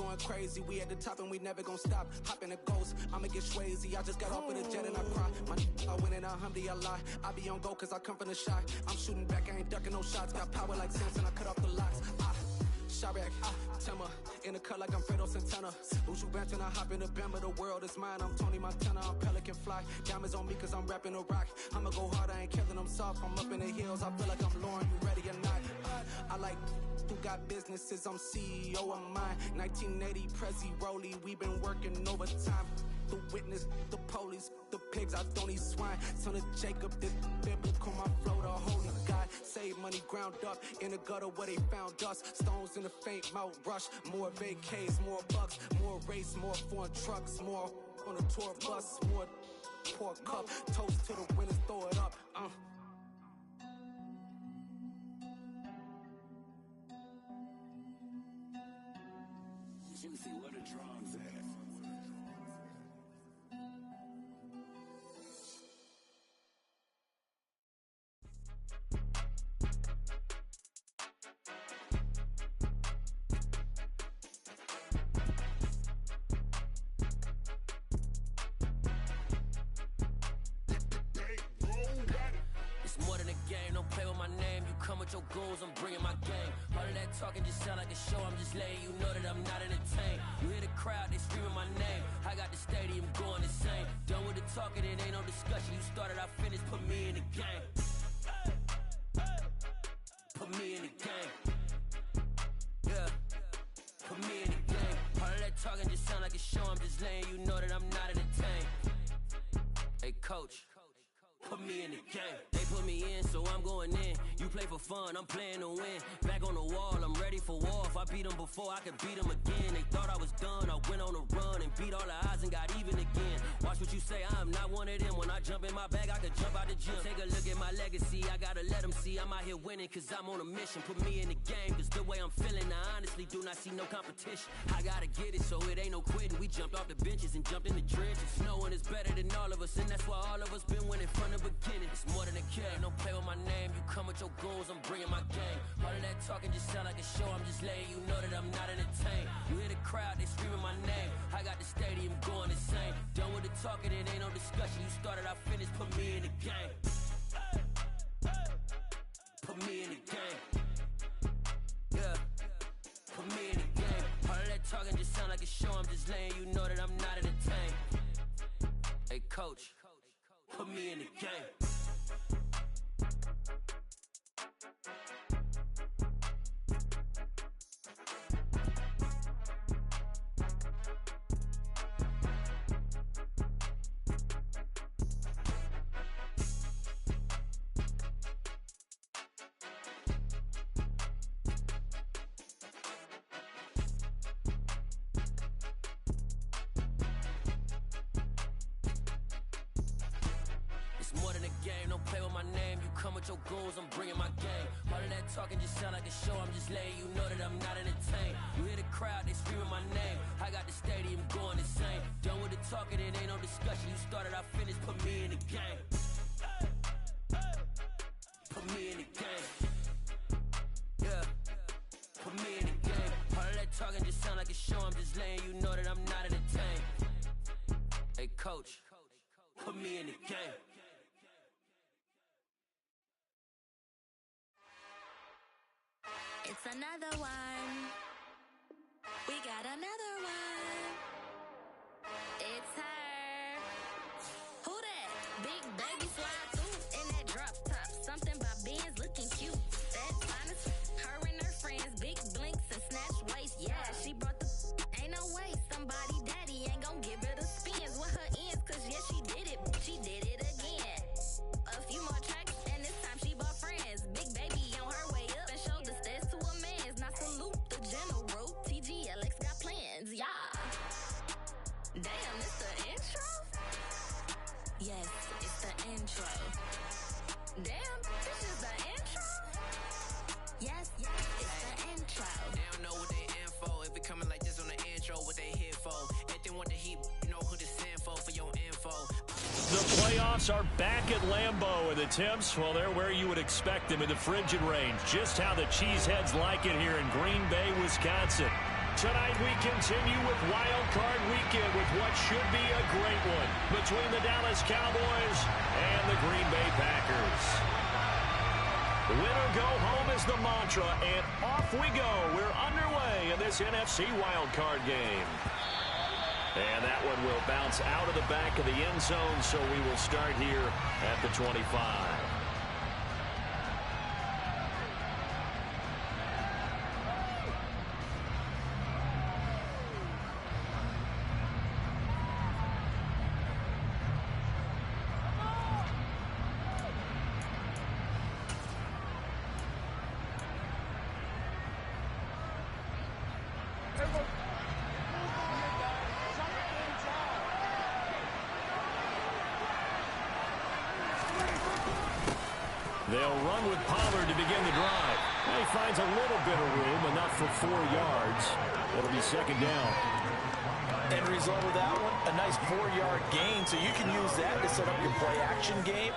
going crazy. We at the top and we never gonna stop. Hop in a ghost, I'ma get crazy. I just got off of the jet and I cry. I win in a Humvee, I lie. I be on go cause I come from the shot. I'm shooting back, I ain't ducking no shots. Got power like Samson, I cut off the locks. Chirac, Timmer, in the cut like I'm Fredo Santana. Uju Benton, I hop in the Bama, the world is mine. I'm Tony Montana, I'm Pelican Fly. Diamonds on me cause I'm rapping a rock. I'ma go hard, I ain't killing them soft. I'm up in the hills, I feel like I'm Lauren, you ready or not? I like who got businesses, I'm CEO of mine. 1980, Prezi Rolly, we been working overtime. The witness, the police, the pigs, I don't eat swine. Son of Jacob, this biblical, my flow, the holy God. Save money ground up in the gutter where they found dust. Stones in the faint mouth rush. More vacays, more bucks, more race, more foreign trucks, more on a tour bus, more pour cup. Toast to the winners, throw it up. Juicy, where the drums at? With your goons, I'm bringing my game. All of that talking just sound like a show. I'm just letting you know that I'm not entertained. You hear the crowd, they screaming my name. I got the stadium going insane. Done with the talking, it ain't no discussion. You started, I finished, put me in the game. Put me in the game. Yeah, put me in the game. All of that talking just sound like a show. I'm just letting you know that I'm not entertained. Hey coach, put me in the game. They put me in, so I'm going in. You play for fun, I'm playing to win. Back on the wall, I'm ready for war. If I beat them before, I could beat them again. They thought I was done, I went on a run and beat all the odds and got even again. Watch what you say, I'm not one of them. When I jump in my bag, I could jump out the gym. Take a look at my legacy, I gotta let them see I'm out here winning cause I'm on a mission. Put me in the game cause the way I'm feeling, I honestly do not see no competition. I gotta get it, so it ain't no quitting. We jumped off the benches and jumped in the trenches. No one is better than all of us, and that's why all of us been winning from the beginning. It's more than a game, don't play with my name. You come with your goons, I'm bringing my game. All of that talking just sound like a show. I'm just letting you know that I'm not entertained. You hear the crowd, they screaming my name. I got the stadium going insane. Done with the talking, it ain't no discussion. You started, I finished, put me in the game. Put me in the game. Yeah, put me in the game. All of that talking just sound like a show. I'm just letting you know that I'm not entertained. Hey coach, put me in the game. Your goals, I'm bringing my game. All of that talking just sound like a show. I'm just letting you know that I'm not entertained. You hear the crowd, they screaming my name. I got the stadium going insane. Done with the talking, it ain't no discussion. You started, I finished, put me in the game. Put me in the game. Yeah, put me in the game. All of that talking just sound like a show. I'm just letting you know that I'm not entertained. Hey coach, put me in the game. It's another one. We got another one. It's her. Who that? Big baby slide too in that drop top. Something by Benz looking cute. That's honest. Her and her friends, big blinks and snatch waist. Yeah, she brought the. Ain't no way somebody daddy ain't gon' give her the spins with her ends. Cause yeah, she did it. She did it again. A few more tracks and this time she bought friends. Big baby on her way up and showed the stairs to a man's. Now salute the general. TGLX got plans, yeah. Damn, it's the intro? Yes, it's the intro. Damn, this is the intro? Yes, it's the intro. They don't know what they in for. If it coming like this on the intro, what they here for? If they want the heat, you know who to send for your info. The playoffs are back at Lambeau, and the temps, well, they're where you would expect them in the frigid range. Just how the Cheeseheads like it here in Green Bay, Wisconsin. tonight we continue with Wild Card Weekend with what should be a great one between the Dallas Cowboys and the Green Bay Packers. Win or go home is the mantra, and off we go. We're underway in this NFC Wild Card game. And that one will bounce out of the back of the end zone, so we will start here at the 25. They'll run with Pollard to begin the drive. Well, he finds a little bit of room, enough for 4 yards. It'll be second down. End result of that one, a nice 4-yard gain, so you can use that to set up your play-action game,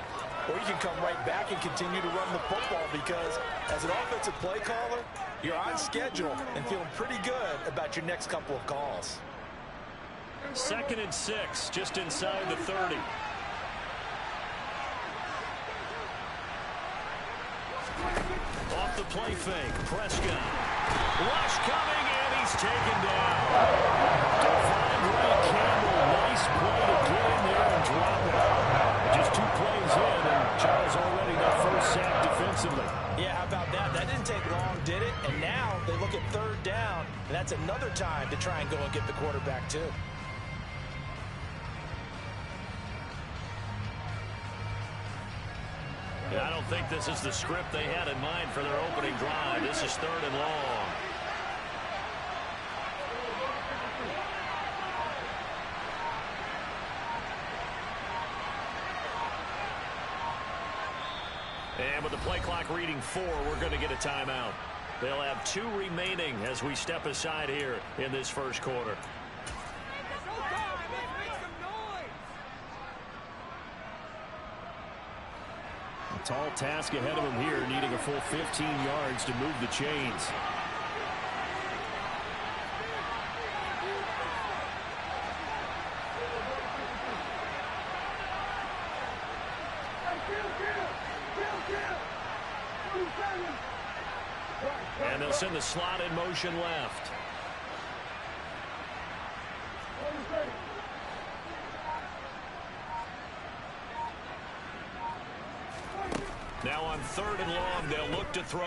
or you can come right back and continue to run the football because as an offensive play caller, you're on schedule and feeling pretty good about your next couple of calls. 2nd and 6, just inside the 30. Off the play fake, Prescott. Rush coming, and he's taken down. Devondre Campbell, nice play to get in there and drop it. Just 2 plays in, and Charles already their first sack defensively. Yeah, how about that? That didn't take long, did it? And now they look at 3rd down, and that's another time to try and go and get the quarterback, too. I don't think this is the script they had in mind for their opening drive. This is 3rd and long. And with the play clock reading 4, we're going to get a timeout. They'll have 2 remaining as we step aside here in this first quarter. Tall task ahead of him here, needing a full 15 yards to move the chains. And they'll send the slot in motion left. Now on 3rd and long, they'll look to throw.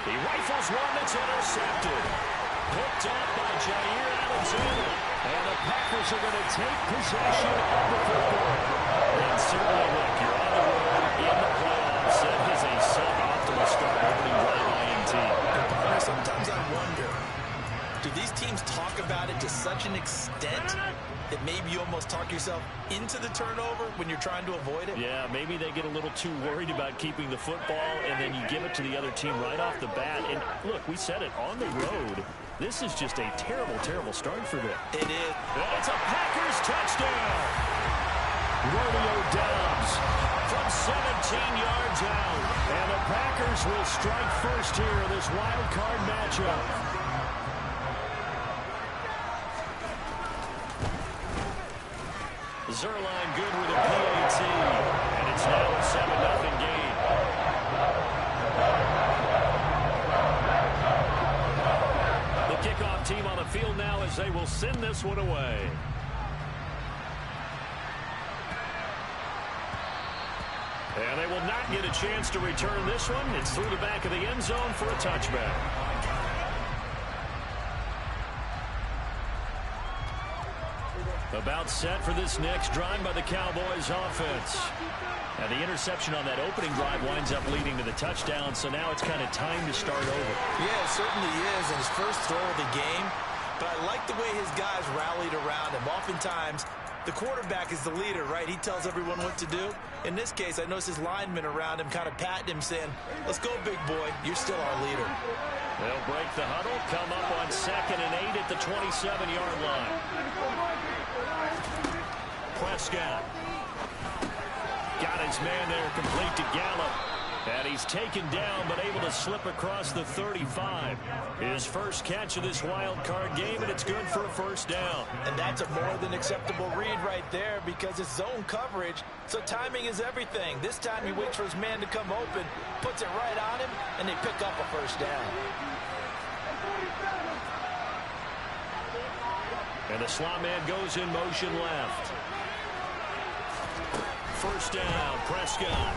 He rifles one that's intercepted. Picked up by Jair Alexander. And the Packers are going to take possession of the football. And certainly, look, you're on the road in the playoffs. That is a suboptimal start opening drive INT. Sometimes I wonder, do these teams talk about it to such an extent that maybe you almost talk yourself into the turnover when you're trying to avoid it? Yeah, maybe they get a little too worried about keeping the football, and then you give it to the other team right off the bat. And look, we said it, on the road, this is just a terrible, terrible start for them. It is. It's a Packers touchdown. Romeo Doubs from 17 yards out. And the Packers will strike first here in this wild card matchup. Zerline good with a PAT, and it's now a 7-0 game. The kickoff team on the field now as they will send this one away. And they will not get a chance to return this one. It's through the back of the end zone for a touchback. About set for this next drive by the Cowboys offense. And the interception on that opening drive winds up leading to the touchdown, so now it's kind of time to start over. Yeah, it certainly is, and his first throw of the game. But I like the way his guys rallied around him. Oftentimes, the quarterback is the leader, right? He tells everyone what to do. In this case, I noticed his linemen around him kind of patting him, saying, let's go, big boy. You're still our leader. They'll break the huddle, come up on 2nd and 8 at the 27-yard line. Prescott got his man there, complete to Gallup. And he's taken down, but able to slip across the 35. His first catch of this wild card game, and it's good for a first down. And that's a more than acceptable read right there because it's zone coverage, so timing is everything. This time he waits for his man to come open, puts it right on him, and they pick up a first down. And the slot man goes in motion left. First down, Prescott.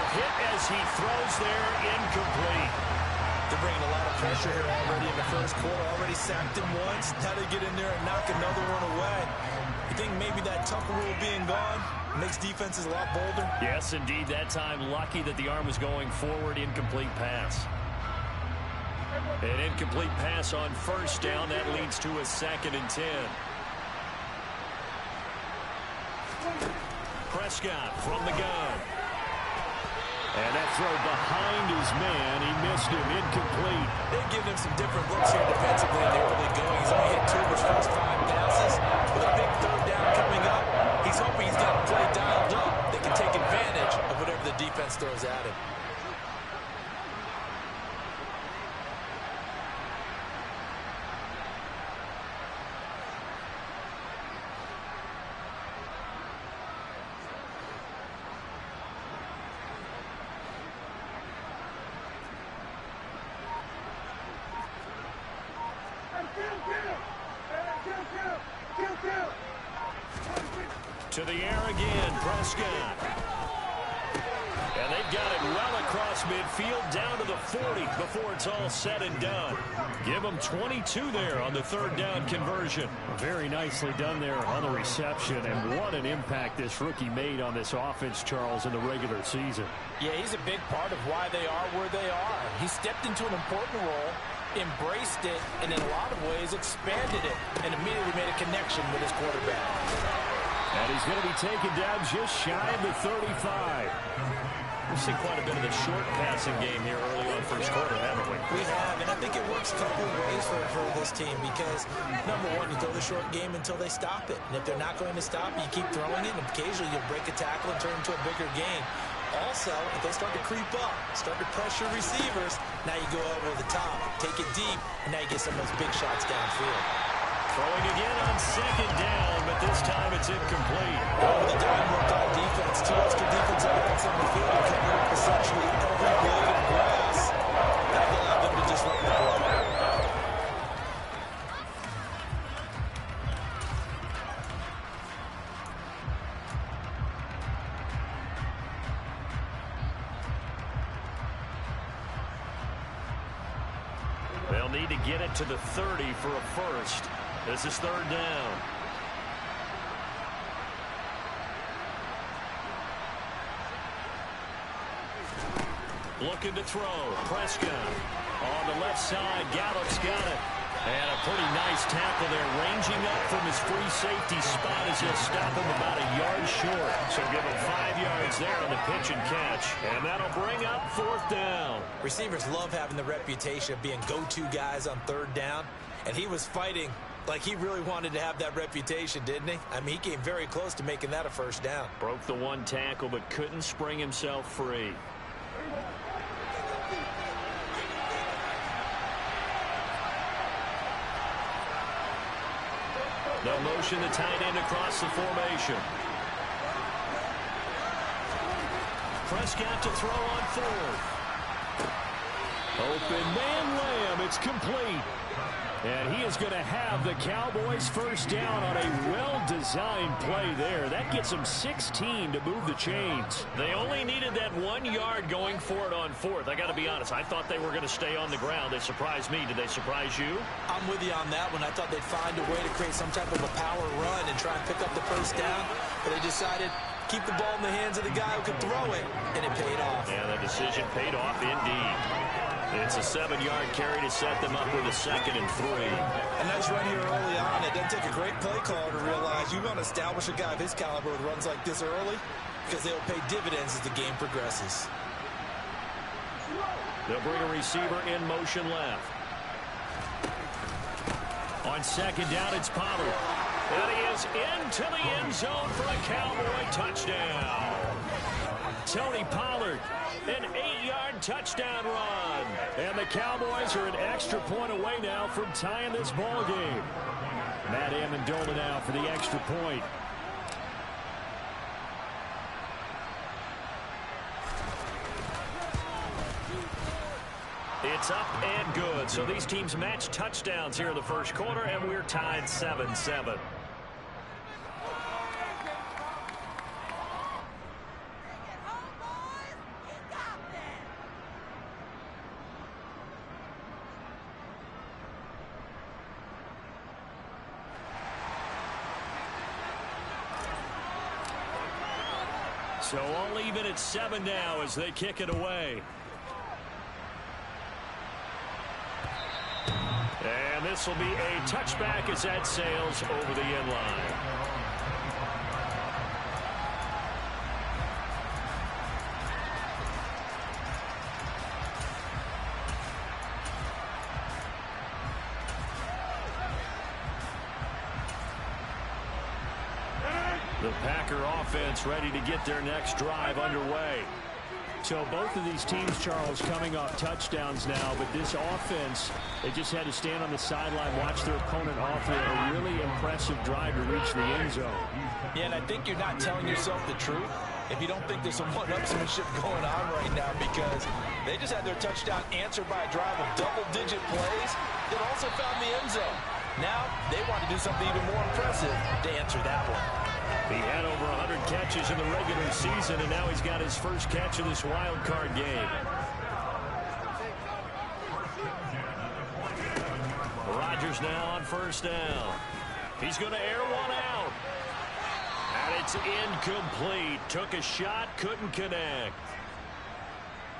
Hit as he throws there, incomplete. They're bringing a lot of pressure here already in the first quarter. Already sacked him once. Now they get in there and knock another one away. You think maybe that Tucker rule being gone makes defenses a lot bolder? Yes, indeed. That time, lucky that the arm was going forward. Incomplete pass. An incomplete pass on first down. That leads to a 2nd and 10. Prescott from the gun. And that throw behind his man. He missed him. Incomplete. They've given him some different looks here defensively in the early going. He's only hit 2 of his first 5 passes. With a big third down coming up, he's hoping he's got a play dialed up that can take advantage of whatever the defense throws at him. To the air again, Prescott. And they've got it well across midfield down to the 40 before it's all said and done. Give them 22 there on the third down conversion. Very nicely done there on the reception, and what an impact this rookie made on this offense, Charles, in the regular season. Yeah, he's a big part of why they are where they are. He stepped into an important role, embraced it, and in a lot of ways expanded it, and immediately made a connection with his quarterback. And he's going to be taken down just shy of the 35. We've seen quite a bit of the short passing game here early on first quarter, haven't we? We have, and I think it works a couple of ways for this team because, number one, you throw the short game until they stop it. And if they're not going to stop it, you keep throwing it, and occasionally you'll break a tackle and turn it into a bigger game. Also, if they start to creep up, start to pressure receivers, now you go over the top, take it deep, and now you get some of those big shots downfield. Throwing again on second down, but this time it's incomplete. Over the dime work on defense. 2 extra defensive backs on the field cover up essentially every blade of grass. That allowed them to just run the ball. They'll need to get it to the 30 for a first. This is third down. Looking to throw. Prescott on the left side. Gallup's got it. And a pretty nice tackle there, ranging up from his free safety spot as he'll stop him about a yard short. So give him 5 yards there on the pitch and catch. And that'll bring up fourth down. Receivers love having the reputation of being go-to guys on third down. And he was fighting like he really wanted to have that reputation, didn't he? I mean, he came very close to making that a first down. Broke the one tackle, but couldn't spring himself free. They'll motion the tight end across the formation. Prescott to throw on fourth. Open man Lamb. It's complete. And he is going to have the Cowboys first down on a well-designed play there. That gets them 16 to move the chains. They only needed that 1 yard going for it on fourth. I got to be honest, I thought they were going to stay on the ground. They surprised me. Did they surprise you? I'm with you on that one. I thought they'd find a way to create some type of a power run and try and pick up the first down. But they decided keep the ball in the hands of the guy who could throw it, and it paid off. Yeah, the decision paid off indeed. It's a 7-yard carry to set them up with a 2nd and 3. A nice run here early on. It doesn't take a great play caller to realize you want to establish a guy of his caliber with runs like this early because they'll pay dividends as the game progresses. They'll bring a receiver in motion left. On second down, it's Pollard. And he is into the end zone for a Cowboy touchdown. Tony Pollard. An 8-yard touchdown run. And the Cowboys are an extra point away now from tying this ball game. Matt Amendola now for the extra point. It's up and good. So these teams match touchdowns here in the first quarter, and we're tied 7-7. So all even at 7 now as they kick it away. And this will be a touchback as that sails over the end line. The Packer offense ready to get their next drive underway. So both of these teams, Charles, coming off touchdowns now, but this offense, they just had to stand on the sideline, watch their opponent offer a really impressive drive to reach the end zone. Yeah, and I think you're not telling yourself the truth if you don't think there's some one-upsmanship going on right now, because they just had their touchdown answered by a drive of double-digit plays that also found the end zone. Now they want to do something even more impressive to answer that one. He had over 100 catches in the regular season, and now he's got his first catch of this wild card game. Rodgers now on first down. He's going to air one out. And it's incomplete. Took a shot, couldn't connect.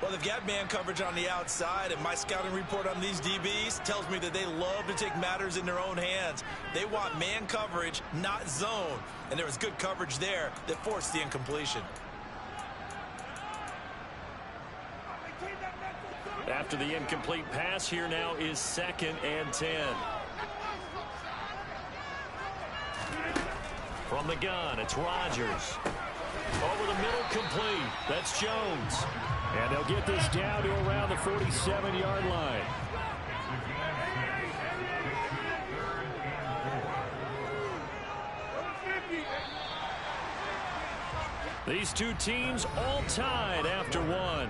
Well, they've got man coverage on the outside, and my scouting report on these DBs tells me that they love to take matters in their own hands. They want man coverage, not zone. And there was good coverage there that forced the incompletion. After the incomplete pass, here now is 2nd and 10. From the gun, it's Rodgers. Over the middle, complete. That's Jones. And they'll get this down to around the 47-yard line. These two teams all tied after one.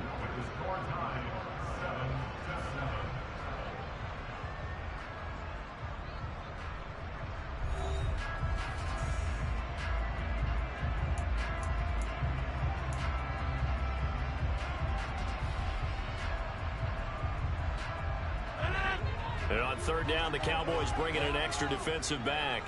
And on 3rd down, the Cowboys bringing an extra defensive back.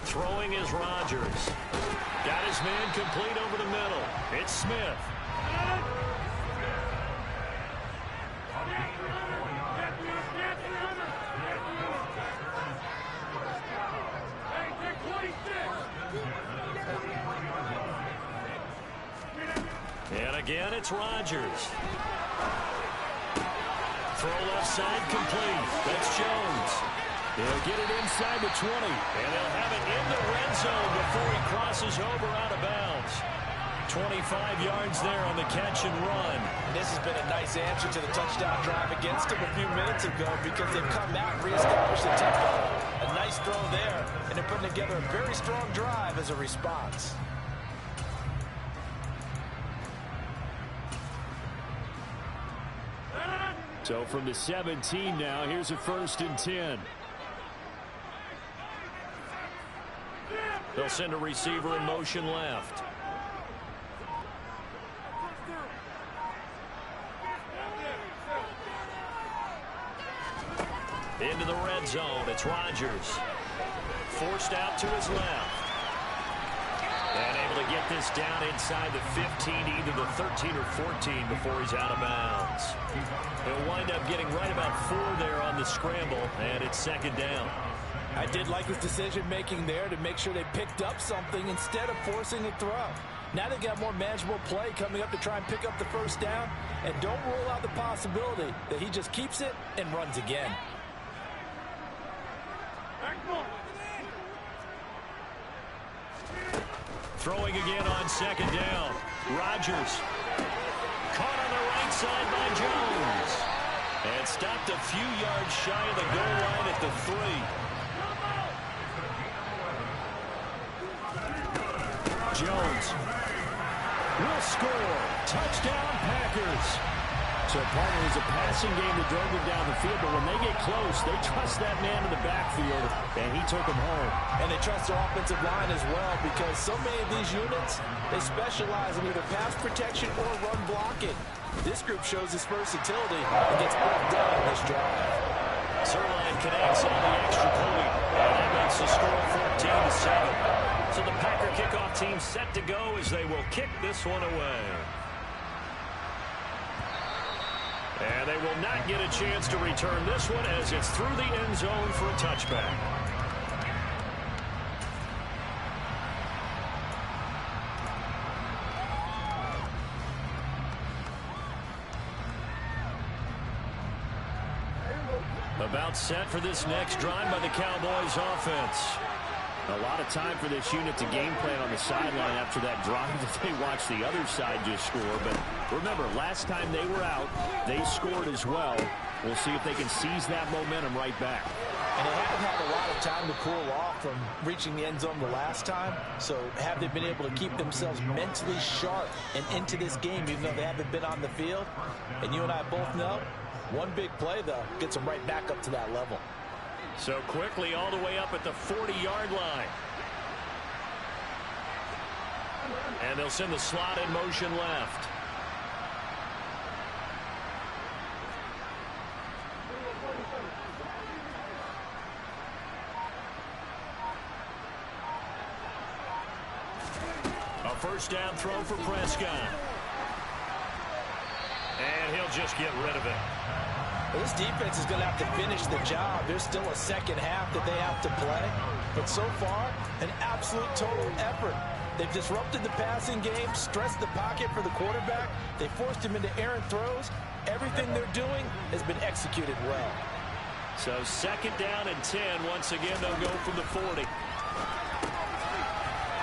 Throwing is Rodgers. Got his man complete over the middle. It's Smith. And again, it's Rodgers. Throw left side complete. That's Jones. They'll get it inside the 20. And they'll have it in the red zone before he crosses over out of bounds. 25 yards there on the catch and run. This has been a nice answer to the touchdown drive against them a few minutes ago, because they've come out and reestablished the tempo. A nice throw there, and they're putting together a very strong drive as a response. So from the 17 now, here's a 1st and 10. They'll send a receiver in motion left. Into the red zone. It's Rodgers. Forced out to his left. And able to get this down inside the 15, either the 13 or 14 before he's out of bounds. He'll wind up getting right about 4 there on the scramble, and it's 2nd down. I did like his decision-making there to make sure they picked up something instead of forcing a throw. Now they got more manageable play coming up to try and pick up the first down, and don't rule out the possibility that he just keeps it and runs again. Throwing again on second down. Rodgers caught on the right side by Jones. And stopped a few yards shy of the goal line at the 3. Jones will score. Touchdown, Packers. So, partner, it was a passing game that drove him down the field, but when they get close, they trust that man in the backfield, and he took him home. And they trust their offensive line as well, because so many of these units, they specialize in either pass protection or run blocking. This group shows its versatility and gets both done in this drive. Zerline connects on the extra point, and that makes the score 14-7. So the Packer kickoff team set to go as they will kick this one away. And they will not get a chance to return this one as it's through the end zone for a touchback. About set for this next drive by the Cowboys offense. A lot of time for this unit to game plan on the sideline after that drive that they watched the other side just score. But remember, last time they were out, they scored as well. We'll see if they can seize that momentum right back. And they haven't had a lot of time to cool off from reaching the end zone the last time. So have they been able to keep themselves mentally sharp and into this game, even though they haven't been on the field? And you and I both know, one big play, though, gets them right back up to that level. So quickly all the way up at the 40-yard line. And they'll send the slot in motion left. A first down throw for Prescott. And he'll just get rid of it. Well, this defense is going to have to finish the job. There's still a second half that they have to play. But so far, an absolute total effort. They've disrupted the passing game, stressed the pocket for the quarterback. They forced him into errant throws. Everything they're doing has been executed well. So second down and 10. Once again, they'll go from the 40.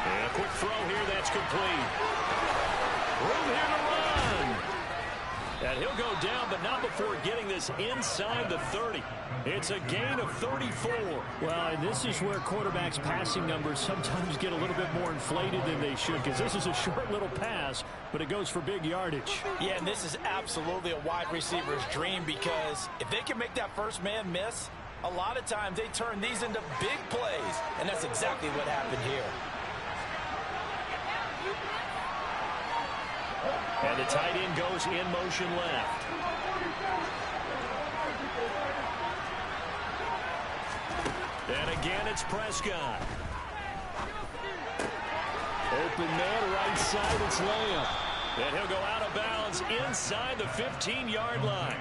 And a quick throw here that's complete. Room here to run. And he'll go down, but not before getting this inside the 30. It's a gain of 34. Well, and this is where quarterbacks' passing numbers sometimes get a little bit more inflated than they should, because this is a short little pass, but it goes for big yardage. Yeah, and this is absolutely a wide receiver's dream, because if they can make that first man miss, a lot of times they turn these into big plays, and that's exactly what happened here. And the tight end goes in motion left. And again, it's Prescott. Open man, right side, it's Lamb. And he'll go out of bounds inside the 15-yard line.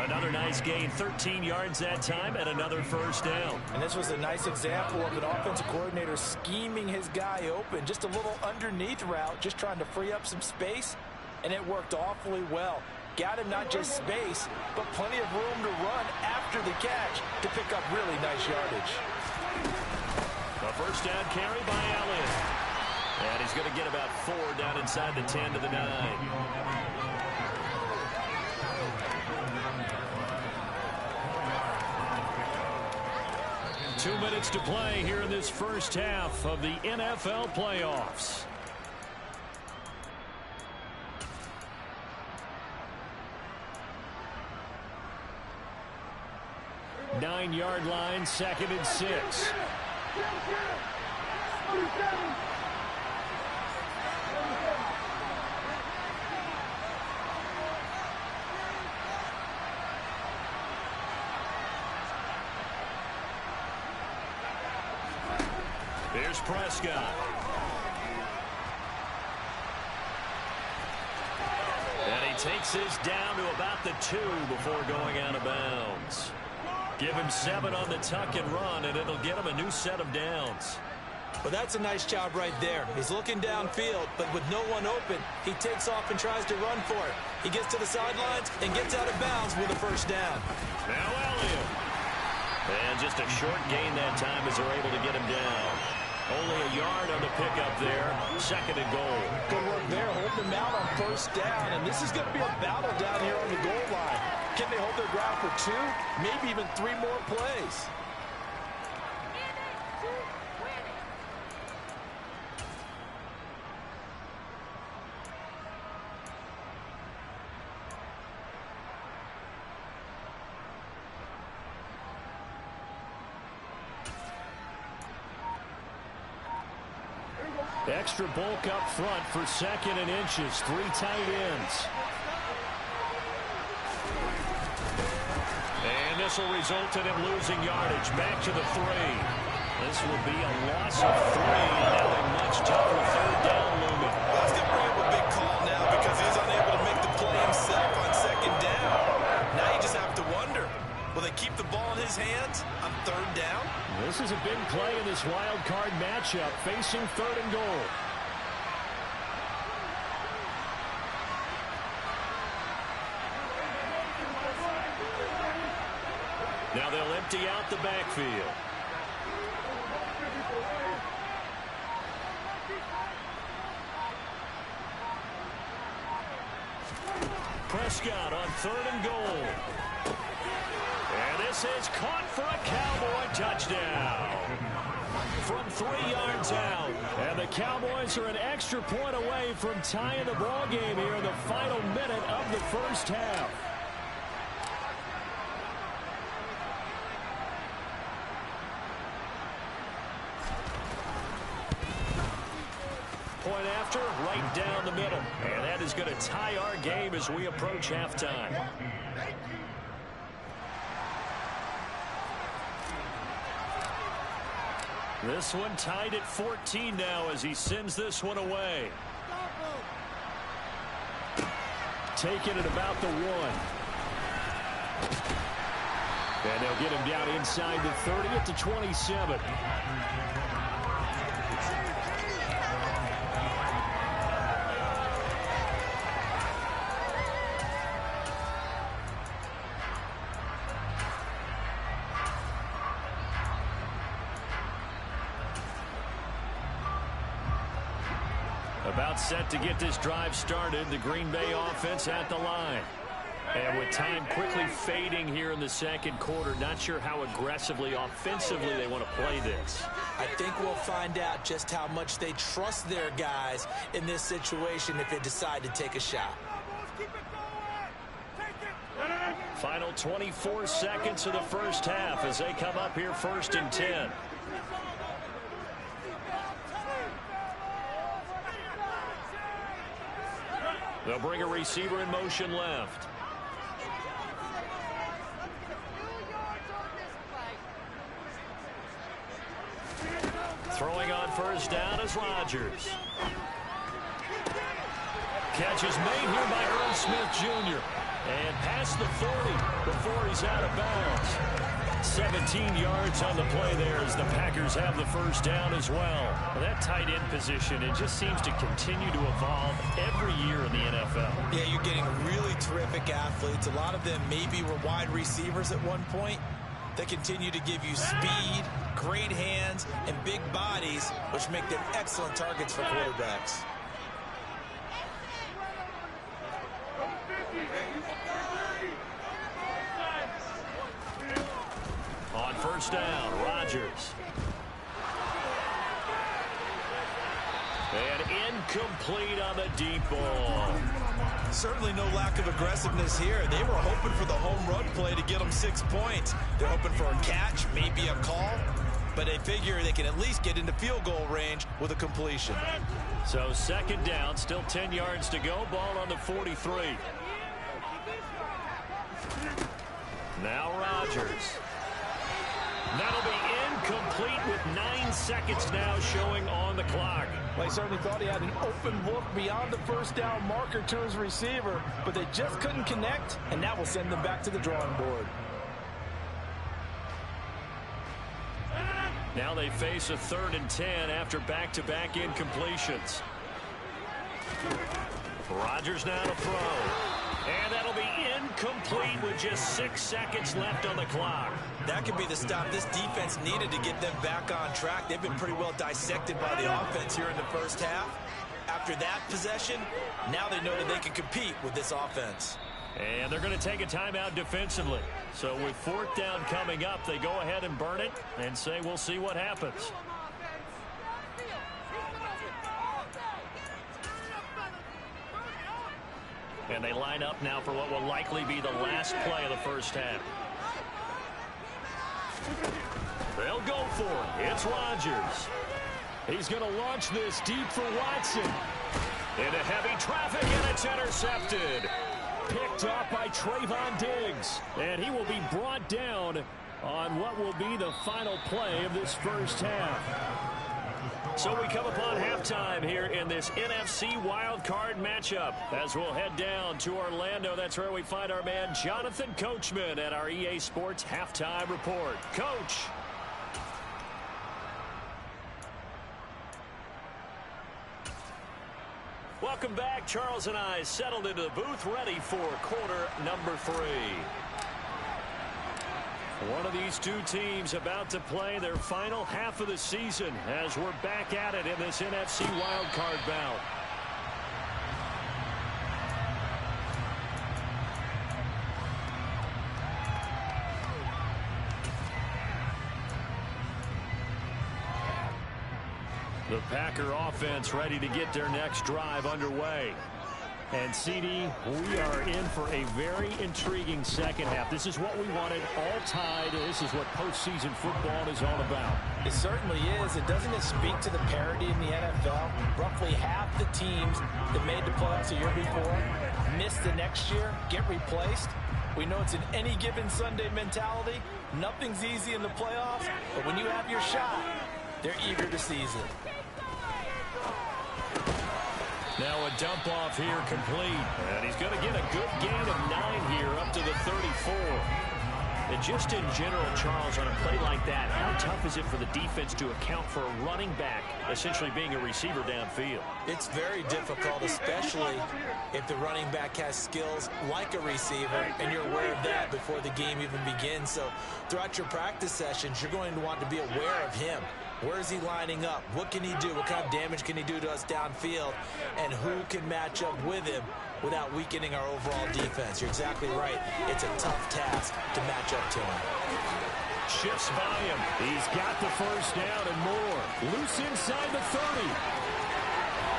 Another nice gain, 13 yards that time, and another first down. And this was a nice example of an offensive coordinator scheming his guy open. Just a little underneath route, just trying to free up some space, and it worked awfully well. Got him not just space, but plenty of room to run after the catch to pick up really nice yardage. A first down carry by Allen. And he's going to get about 4 down inside the 10 to the 9. 2 minutes to play here in this first half of the NFL playoffs. Nine-yard line, 2nd and 6. Here's Prescott. And he takes this down to about the 2 before going out of bounds. Give him 7 on the tuck and run, and it'll get him a new set of downs. Well, that's a nice job right there. He's looking downfield, but with no one open, he takes off and tries to run for it. He gets to the sidelines and gets out of bounds with a first down. Now Elliott. And just a short gain that time as they're able to get him down. Only a yard on the pickup there. 2nd and goal. Good work there, holding him out on first down. And this is going to be a battle down here on the goal line. Can they hold their ground for 2, maybe even 3 more plays? Extra bulk up front for 2nd and inches. 3 tight ends. And this will result in him losing yardage. Back to the 3. This will be a loss of 3. Now a much tougher 3rd down looming. Well, that's going to bring up a big call now because he's unable to make the play himself on 2nd down. Now you just have to wonder, will they keep the ball in his hands on 3rd down? This is a big play in this wild card matchup, facing 3rd and goal. Now they'll empty out the backfield. Prescott on 3rd and goal. And this is caught for a Cowboy touchdown. From 3 yards out. And the Cowboys are an extra point away from tying the ball game here in the final minute of the first half. Point after, right down the middle. And that is going to tie our game as we approach halftime. This one tied at 14 now as he sends this one away. Taking it about the 1. And they'll get him down inside the 30 at the 27. About set to get this drive started. The Green Bay offense at the line. And with time quickly fading here in the 2nd quarter, not sure how aggressively, offensively they want to play this. I think we'll find out just how much they trust their guys in this situation if they decide to take a shot. Final 24 seconds of the first half as they come up here 1st and 10. They'll bring a receiver in motion left. Throwing on first down is Rodgers. Catch is made here by Earl Smith Jr. And past the 40 before he's out of bounds. 17 yards on the play there as the Packers have the first down as well. That tight end position, it just seems to continue to evolve every year in the NFL. Yeah, you're getting really terrific athletes. A lot of them maybe were wide receivers at one point. They continue to give you speed, great hands, and big bodies, which make them excellent targets for quarterbacks. On first down, Rodgers. And incomplete on the deep ball. Certainly no lack of aggressiveness here. They were hoping for the home run play to get them 6 points. They're hoping for a catch, maybe a call, but they figure they can at least get into field goal range with a completion. So 2nd down, still 10 yards to go. Ball on the 43. Now Rodgers. That'll be incomplete with 9 seconds now showing on the clock. Well, he certainly thought he had an open look beyond the first down marker to his receiver, but they just couldn't connect, and that will send them back to the drawing board. Now they face a 3rd and 10 after back-to-back incompletions. Rodgers now to throw. And that'll be incomplete with just 6 seconds left on the clock. That could be the stop this defense needed to get them back on track. They've been pretty well dissected by the offense here in the first half. After that possession, now they know that they can compete with this offense. And they're going to take a timeout defensively. So with 4th down coming up, they go ahead and burn it and say we'll see what happens. And they line up now for what will likely be the last play of the first half. They'll go for it. It's Rodgers. He's going to launch this deep for Watson. Into heavy traffic, and it's intercepted. Picked off by Trayvon Diggs. And he will be brought down on what will be the final play of this first half. So we come upon halftime here in this NFC wildcard matchup. As we'll head down to Orlando, that's where we find our man Jonathan Coachman at our EA Sports Halftime Report. Coach. Welcome back. Charles and I settled into the booth, ready for quarter number 3. One of these two teams about to play their final half of the season as we're back at it in this NFC wildcard bout. The Packer offense ready to get their next drive underway. And, CD, we are in for a very intriguing second half. This is what we wanted, all tied. This is what postseason football is all about. It certainly is. And doesn't it speak to the parity in the NFL? Roughly half the teams that made the playoffs a year before miss the next year, get replaced. We know it's an any given Sunday mentality. Nothing's easy in the playoffs, but when you have your shot, they're eager to seize it. Now a dump off here complete. And he's going to get a good gain of 9 here up to the 34. And just in general, Charles, on a play like that, how tough is it for the defense to account for a running back essentially being a receiver downfield? It's very difficult, especially if the running back has skills like a receiver, and you're aware of that before the game even begins. So throughout your practice sessions, you're going to want to be aware of him. Where is he lining up? What can he do? What kind of damage can he do to us downfield? And who can match up with him without weakening our overall defense? You're exactly right. It's a tough task to match up to him. Shifts by him. He's got the first down and more. Loose inside the 30.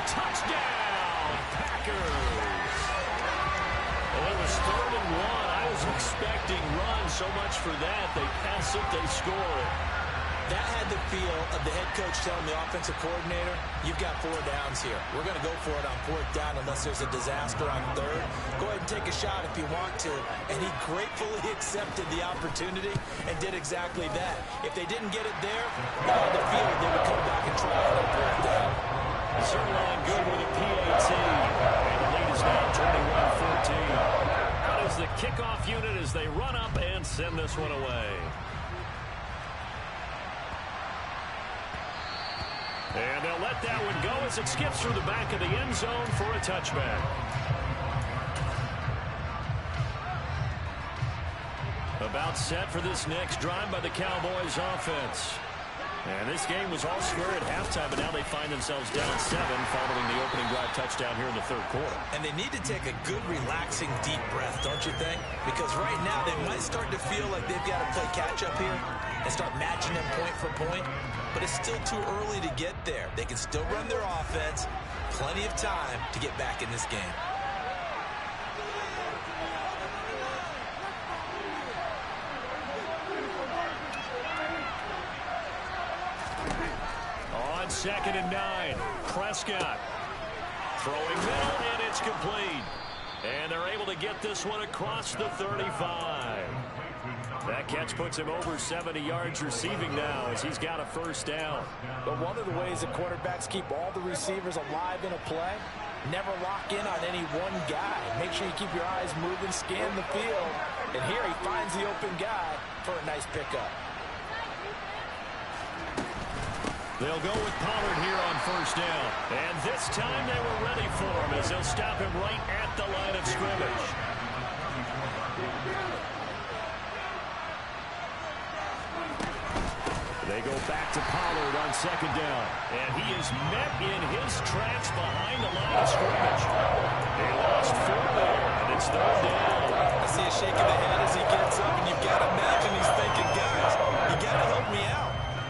Touchdown, Packers. Well, it was 3rd and 1. I was expecting run. So much for that. They pass it, they score it. That had the feel of the head coach telling the offensive coordinator, you've got 4 downs here. We're going to go for it on 4th down unless there's a disaster on 3rd. Go ahead and take a shot if you want to. And he gratefully accepted the opportunity and did exactly that. If they didn't get it there, on the field, they would come back and try it on 4th down. Zerline good with a PAT. And the lead is now 21-14. That is the kickoff unit as they run up and send this one away. And they'll let that one go as it skips through the back of the end zone for a touchback. About set for this next drive by the Cowboys offense. And this game was all square at halftime, but now they find themselves down 7 following the opening drive touchdown here in the 3rd quarter. And they need to take a good, relaxing, deep breath, don't you think? Because right now they might start to feel like they've got to play catch-up here and start matching them point for point. But it's still too early to get there. They can still run their offense. Plenty of time to get back in this game. On 2nd and 9, Prescott throwing middle, and it's complete. And they're able to get this one across the 35. That catch puts him over 70 yards receiving now as he's got a first down. But one of the ways that quarterbacks keep all the receivers alive in a play, never lock in on any one guy. Make sure you keep your eyes moving, scan the field. And here he finds the open guy for a nice pickup. They'll go with Pollard here on first down. And this time they were ready for him as they'll stop him right at the line of scrimmage. They go back to Pollard on second down. And he is met in his tracks behind the line of scrimmage. They lost 4 there, and it's third down. I see a shake of the head as he gets up, and you've got to imagine he's thinking, guys, you got to help me out.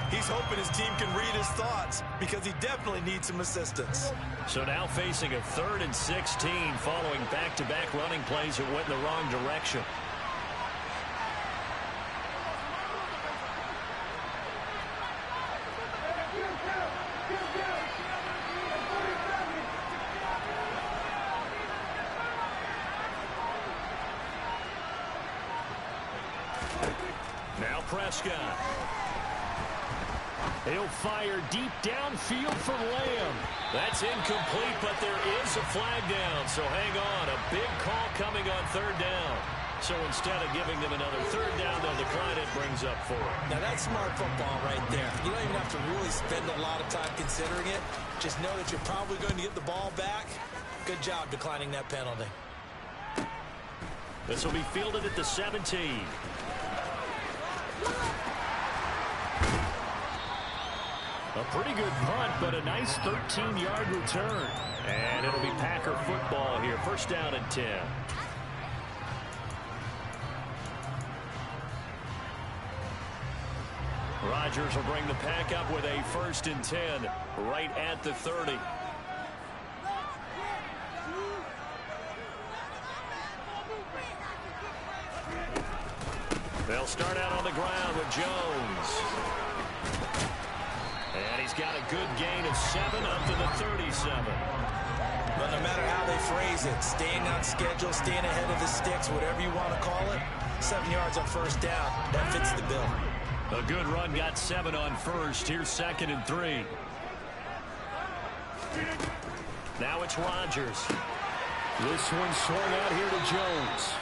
He's hoping his team can read his thoughts because he definitely needs some assistance. So now facing a 3rd and 16 following back-to-back running plays that went in the wrong direction. Now Prescott. He'll fire deep downfield for Lamb. That's incomplete, but there is a flag down. So hang on. A big call coming on third down. So instead of giving them another third down, they'll decline it. Brings up 4. Now that's smart football right there. You don't even have to really spend a lot of time considering it. Just know that you're probably going to get the ball back. Good job declining that penalty. This will be fielded at the 17. A pretty good punt, but a nice 13-yard return. And it'll be Packer football here. First down and 10. Rodgers will bring the pack up with a 1st and 10 right at the 30. They'll start out on the ground with Jones. And he's got a good gain of 7 up to the 37. But no matter how they phrase it, staying on schedule, staying ahead of the sticks, whatever you want to call it, 7 yards on first down, that fits the bill. A good run got 7 on first. Here's 2nd and 3. Now it's Rodgers. This one swung out here to Jones.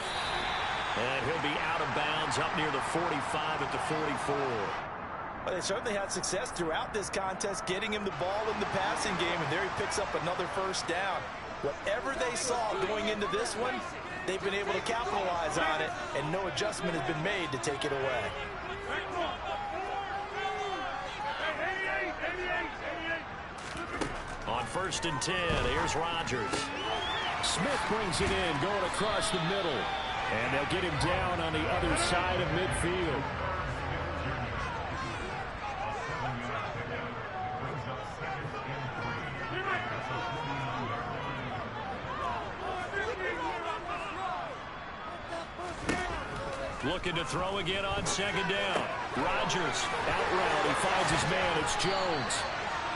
And he'll be out of bounds up near the 45 at the 44. Well, they certainly had success throughout this contest getting him the ball in the passing game, and there he picks up another first down. Whatever they saw going into this one, they've been able to capitalize on it, and no adjustment has been made to take it away. On 1st and 10, here's Rodgers. Smith brings it in, going across the middle. And they'll get him down on the other side of midfield. Looking to throw again on 2nd down. Rodgers out route. He finds his man. It's Jones.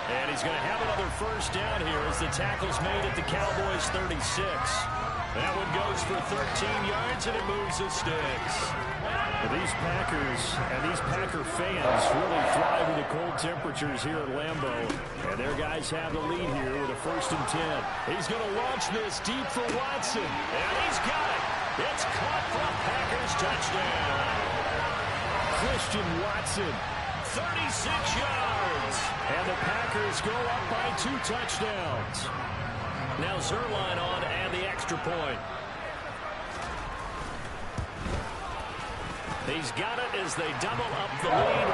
And he's going to have another first down here as the tackle's made at the Cowboys 36. That one goes for 13 yards, and it moves the sticks. These Packers and these Packer fans really thrive in the cold temperatures here at Lambeau. And their guys have the lead here with a 1st and 10. He's going to launch this deep for Watson. And he's got it. It's caught for a Packers touchdown. Christian Watson, 36 yards. And the Packers go up by 2 touchdowns. Now Zerline on and the extra point. He's got it as they double up the lead.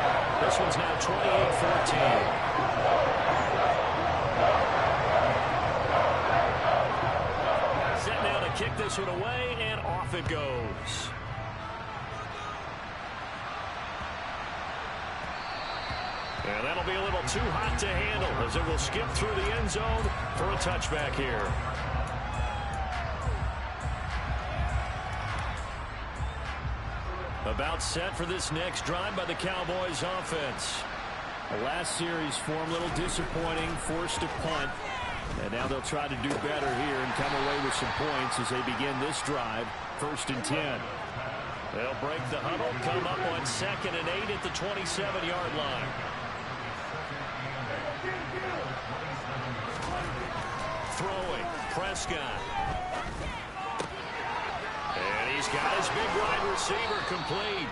This one's now 28-14. Set now to kick this one away, and off it goes. And that'll be a little too hot to handle as it will skip through the end zone for a touchback here. About set for this next drive by the Cowboys offense. The last series form a little disappointing, forced to punt. And now they'll try to do better here and come away with some points as they begin this drive. 1st and 10. They'll break the huddle, come up on 2nd and 8 at the 27-yard line. Throwing, Prescott. And he's got his big wide receiver complete.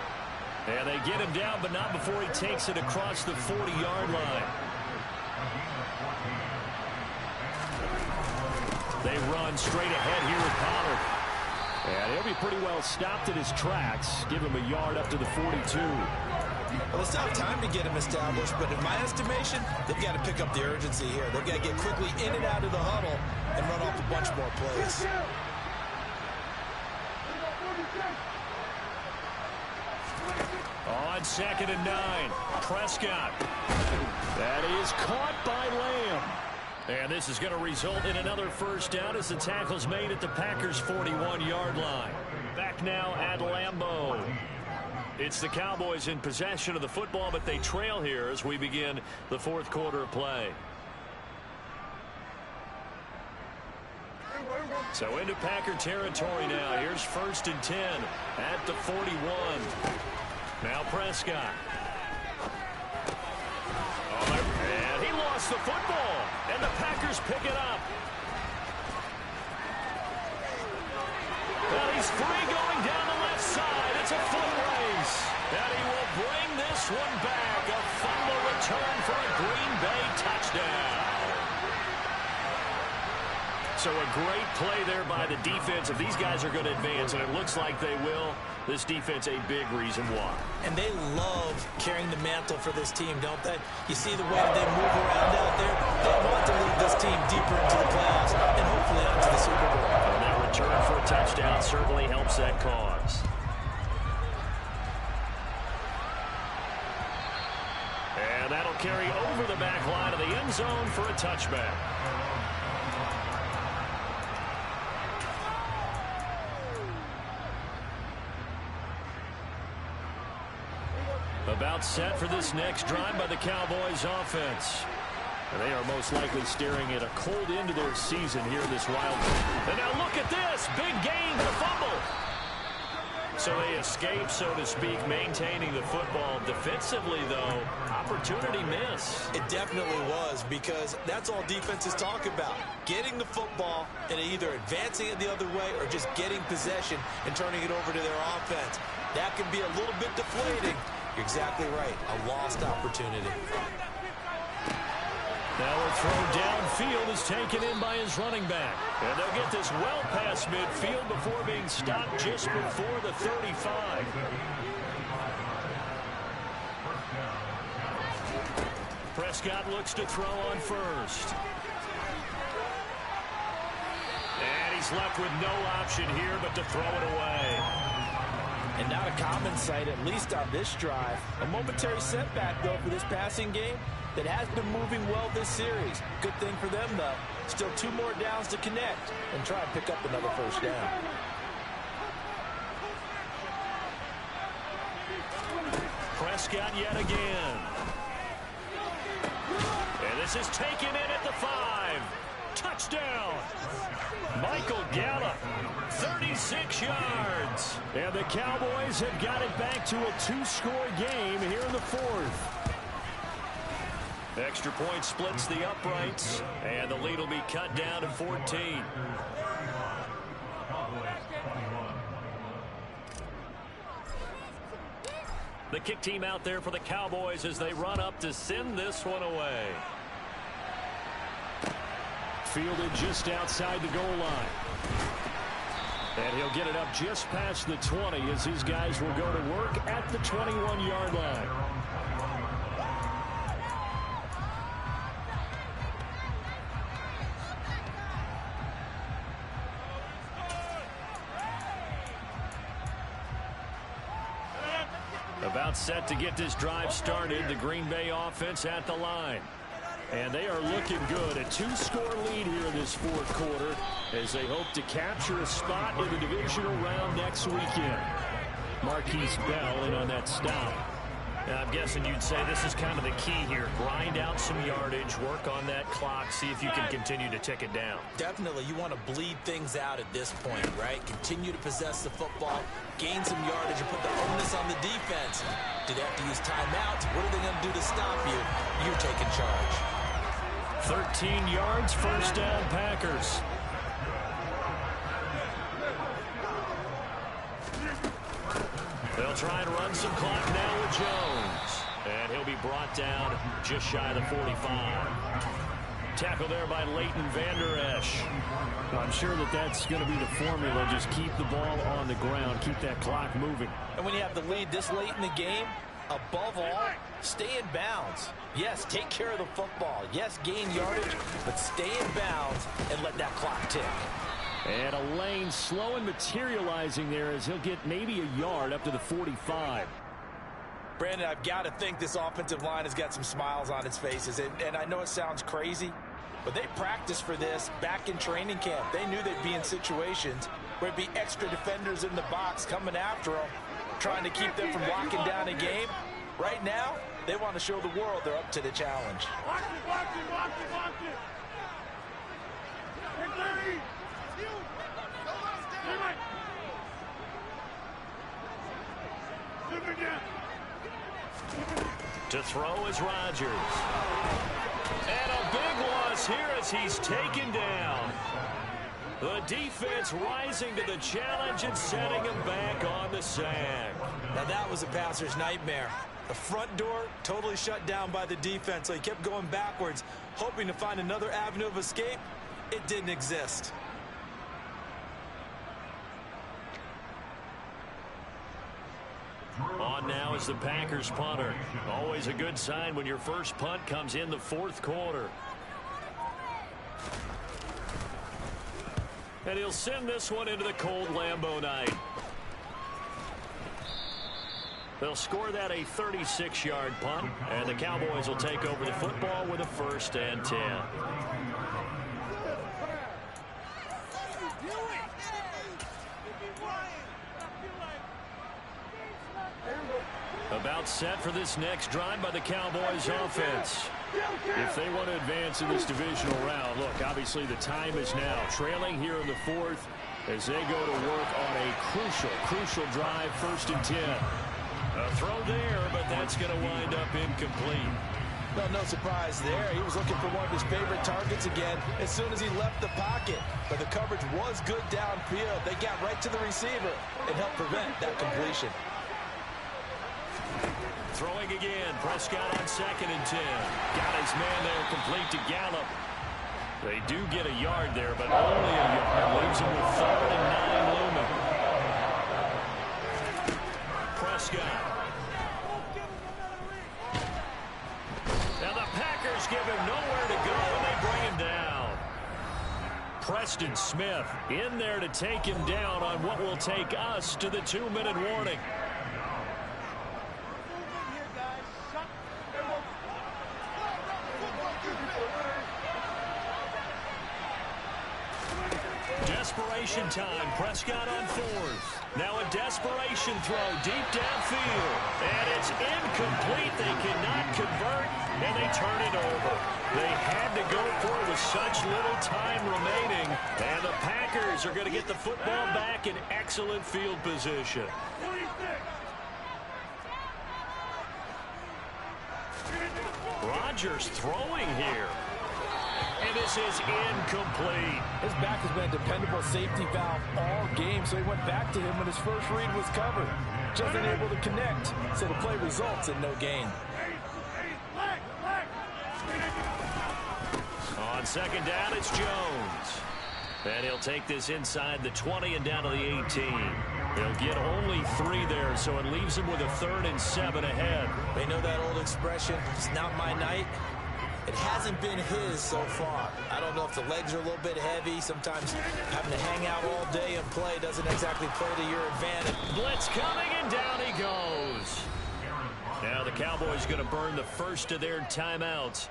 And they get him down, but not before he takes it across the 40-yard line. They run straight ahead here with Pollard. And he'll be pretty well stopped in his tracks. Give him a yard up to the 42. Well, it's not time to get him established, but in my estimation, they've got to pick up the urgency here. They've got to get quickly in and out of the huddle and run off a bunch more plays. On 2nd and 9, Prescott. That is caught by Lamb. And this is going to result in another first down as the tackle's made at the Packers' 41-yard line. Back now at Lambeau. It's the Cowboys in possession of the football, but they trail here as we begin the fourth quarter of play. So into Packer territory now. Here's 1st and 10 at the 41. Now Prescott. And he lost the football. And the Packers pick it up. Well, he's free going down the left side. It's a foot race. And he will bring this one back. A fumble return for a Green Bay touchdown. So a great play there by the defense. If these guys are going to advance, and it looks like they will, this defense a big reason why. And they love carrying the mantle for this team, don't they? You see the way that they move around out there? They want to lead this team deeper into the playoffs and hopefully onto the Super Bowl. And that return for a touchdown certainly helps that cause. And that'll carry over the back line of the end zone for a touchback. About set for this next drive by the Cowboys offense. And they are most likely staring at a cold end to their season here in this wild. And now look at this. Big gain, the fumble. So they escape, so to speak, maintaining the football. Defensively, though, opportunity miss. It definitely was, because that's all defenses talk about. Getting the football and either advancing it the other way or just getting possession and turning it over to their offense. That can be a little bit deflating. You're exactly right. A lost opportunity. Now a throw downfield is taken in by his running back. And they'll get this well past midfield before being stopped just before the 35. Prescott looks to throw on first. And he's left with no option here but to throw it away. And not a common sight, at least on this drive. A momentary setback, though, for this passing game that has been moving well this series. Good thing for them, though. Still 2 more downs to connect and try and pick up another first down. Prescott yet again. And this is taken in at the 5. Touchdown. Michael Gallup, 36 yards. And the Cowboys have got it back to a 2-score game here in the 4th. Extra point splits the uprights, and the lead will be cut down to 14. The kick team out there for the Cowboys as they run up to send this one away. Fielded just outside the goal line. And he'll get it up just past the 20 as his guys will go to work at the 21-yard line. About set to get this drive started, the Green Bay offense at the line. And they are looking good. A 2-score lead here in this 4th quarter as they hope to capture a spot in the divisional round next weekend. Marquise Bell in on that stop. Now, I'm guessing you'd say this is kind of the key here. Grind out some yardage, work on that clock, see if you can continue to tick it down. Definitely, you want to bleed things out at this point, right? Continue to possess the football, gain some yardage, and put the onus on the defense. Do they have to use timeouts? What are they going to do to stop you? You're taking charge. 13 yards, first down, Packers. They'll try and run some clock now with Jones. And he'll be brought down just shy of the 45. Tackle there by Leighton Vander Esch. I'm sure that that's going to be the formula. Just keep the ball on the ground. Keep that clock moving. And when you have the lead this late in the game, above all, stay in bounds. Yes, take care of the football. Yes, gain yardage, but stay in bounds and let that clock tick. And a lane slow and materializing there as he'll get maybe a yard up to the 45. Brandon, I've got to think this offensive line has got some smiles on its faces. And I know it sounds crazy, but they practiced for this back in training camp. They knew they'd be in situations where there'd be extra defenders in the box coming after them, trying to keep them from locking down a game. Right now, they want to show the world they're up to the challenge. Watch it. To throw is Rodgers. And a big loss here as he's taken down. The defense rising to the challenge and setting him back on the sack. Now that was a passer's nightmare. The front door totally shut down by the defense, so he kept going backwards, hoping to find another avenue of escape. It didn't exist. On now is the Packers punter. Always a good sign when your first punt comes in the fourth quarter. And he'll send this one into the cold Lambeau night. They'll score that a 36-yard punt, and the Cowboys will take over the football with a 1st and 10. About set for this next drive by the Cowboys offense. If they want to advance in this divisional round, look, obviously the time is now. Trailing here in the fourth as they go to work on a crucial drive, 1st and 10. A throw there, but that's going to wind up incomplete. Well, no surprise there. He was looking for one of his favorite targets again as soon as he left the pocket. But the coverage was good downfield. They got right to the receiver and helped prevent that completion. Throwing again. Prescott on 2nd and 10. Got his man there, complete to Gallup. They do get a yard there, but only a yard. Leaves him with 3rd and 9 looming. Prescott. Now the Packers give him nowhere to go, and they bring him down. Preston Smith in there to take him down on what will take us to the 2-minute warning. Desperation time. Prescott on 4th. Now a desperation throw deep downfield. And it's incomplete. They cannot convert, and they turn it over. They had to go for it with such little time remaining. And the Packers are going to get the football back in excellent field position. Rodgers throwing here. And this is incomplete. His back has been a dependable safety valve all game, so he went back to him when his first read was covered. Just unable to connect, so the play results in no gain. On 2nd down, it's Jones. And he'll take this inside the 20 and down to the 18. He'll get only 3 there, so it leaves him with a 3rd and 7 ahead. They know that old expression, it's not my night. It hasn't been his so far. I don't know if the legs are a little bit heavy. Sometimes having to hang out all day and play doesn't exactly play to your advantage. Blitz coming, and down he goes. Now the Cowboys going to burn the first of their timeouts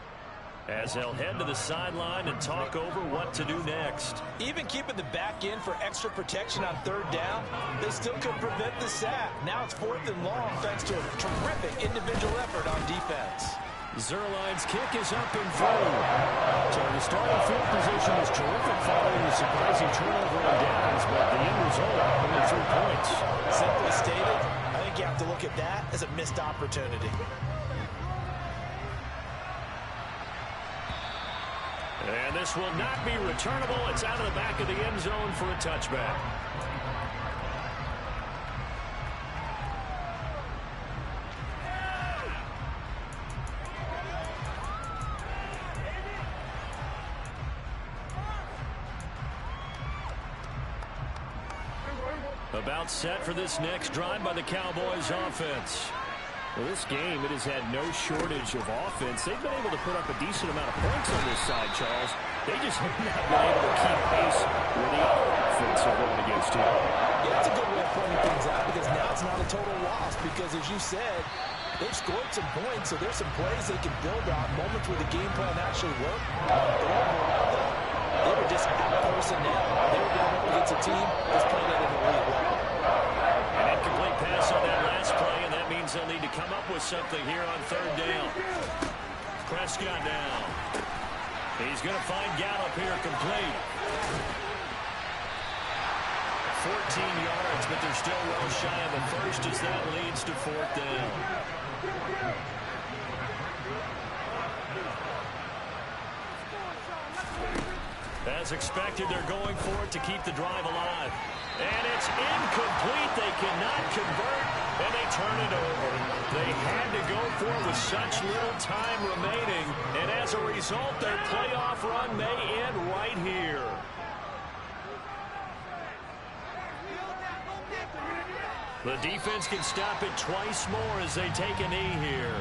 as they'll head to the sideline and talk over what to do next. Even keeping the back in for extra protection on 3rd down, they still could prevent the sack. Now it's 4th and long thanks to a terrific individual effort on defense. Zerline's kick is up and through. So the starting field position was terrific following the surprising turnover on downs, but the end result, only 3 points. Simply stated, I think you have to look at that as a missed opportunity. And this will not be returnable. It's out of the back of the end zone for a touchback. About set for this next drive by the Cowboys offense. Well, this game, it has had no shortage of offense. They've been able to put up a decent amount of points on this side, Charles. They just have not been able to keep pace with the other offense they're going against here. Yeah, that's a good way of pointing things out because now it's not a total loss because, as you said, they've scored some points, so there's some plays they can build on, moments where the game plan actually worked. But overall, though, they were just out personnel. They were going up against a team that's playing at an elite level. An incomplete pass on that last play, and that means they'll need to come up with something here on third down. Prescott now. He's going to find Gallup here complete. 14 yards, but they're still well shy of the first as that leads to fourth down. As expected, they're going for it to keep the drive alive. And it's incomplete. They cannot convert, and they turn it over. They had to go for it with such little time remaining, and as a result, their playoff run may end right here. The defense can stop it twice more as they take a knee here.